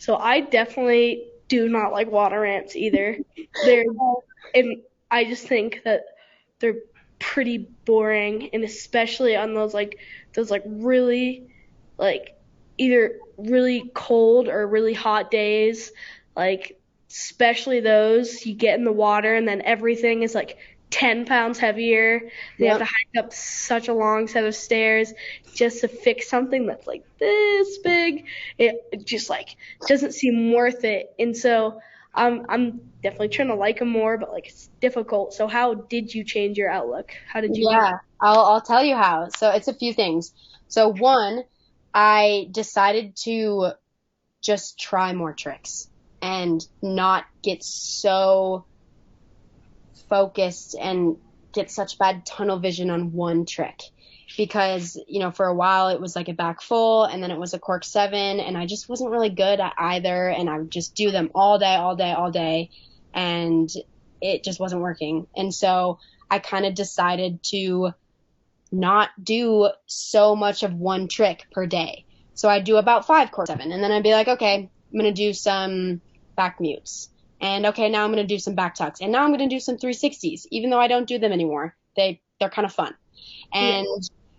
So I definitely do not like water ramps either. They're and I just think that they're pretty boring, and especially on those really like either really cold or really hot days, like especially those you get in the water and then everything is like 10 pounds heavier. They have to hike up such a long set of stairs just to fix something that's like this big. It just like doesn't seem worth it. And so I'm definitely trying to like them more, but like it's difficult. So how did you change your outlook? How did you do Yeah, I'll tell you how. So it's a few things. So one, I decided to just try more tricks and not get so focused and get such bad tunnel vision on one trick. Because, for a while it was like a back full and then it was a cork seven and I just wasn't really good at either. And I would just do them all day, all day, all day. And it just wasn't working. And so I kind of decided to not do so much of one trick per day. So I'd do about 5 cork seven and then I'd be like, okay, I'm going to do some back mutes. And okay, now I'm going to do some back tucks. And now I'm going to do some 360s, even though I don't do them anymore. They're kind of fun. And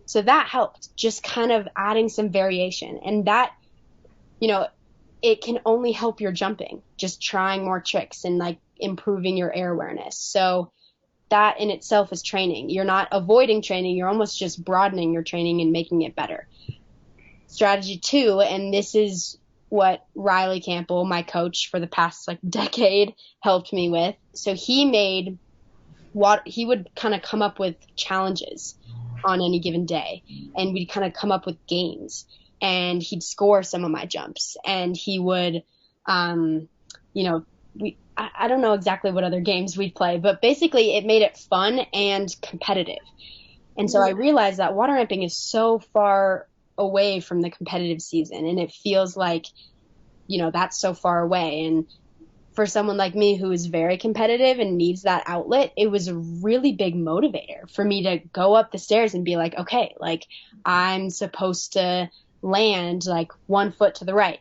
so that helped, just kind of adding some variation. And that, it can only help your jumping, just trying more tricks and like improving your air awareness. So that in itself is training. You're not avoiding training. You're almost just broadening your training and making it better. Strategy 2, and this is what Riley Campbell, my coach for the past like decade, helped me with. So he would kind of come up with challenges on any given day, and we'd kind of come up with games, and he'd score some of my jumps, and he would, I don't know exactly what other games we'd play, but basically it made it fun and competitive. And so I realized that water ramping is so far away from the competitive season, and it feels like, that's so far away. And for someone like me who is very competitive and needs that outlet, it was a really big motivator for me to go up the stairs and be like, okay, like I'm supposed to land like 1 foot to the right.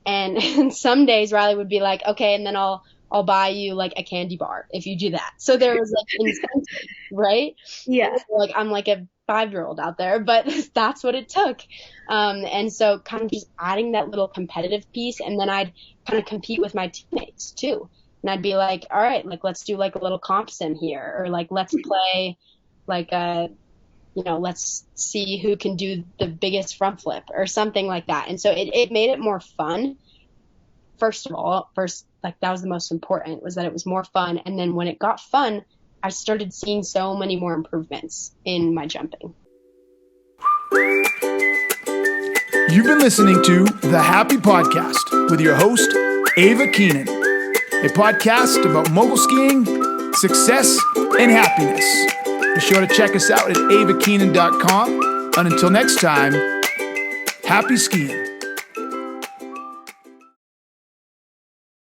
And some days Riley would be like, okay, and then I'll buy you like a candy bar if you do that. So there was like incentive, right? Yeah. Like I'm like a 5-year-old out there, but that's what it took. And so kind of just adding that little competitive piece, and then I'd kind of compete with my teammates too. And I'd be like, all right, like let's do like a little comp sim here, or like let's play like let's see who can do the biggest front flip or something like that. And so it made it more fun. First, like that was the most important, was that it was more fun. And then when it got fun, I started seeing so many more improvements in my jumping. You've been listening to The Happy Podcast with your host, Ava Keenan, a podcast about mogul skiing, success, and happiness. Be sure to check us out at avakeenan.com. And until next time, happy skiing.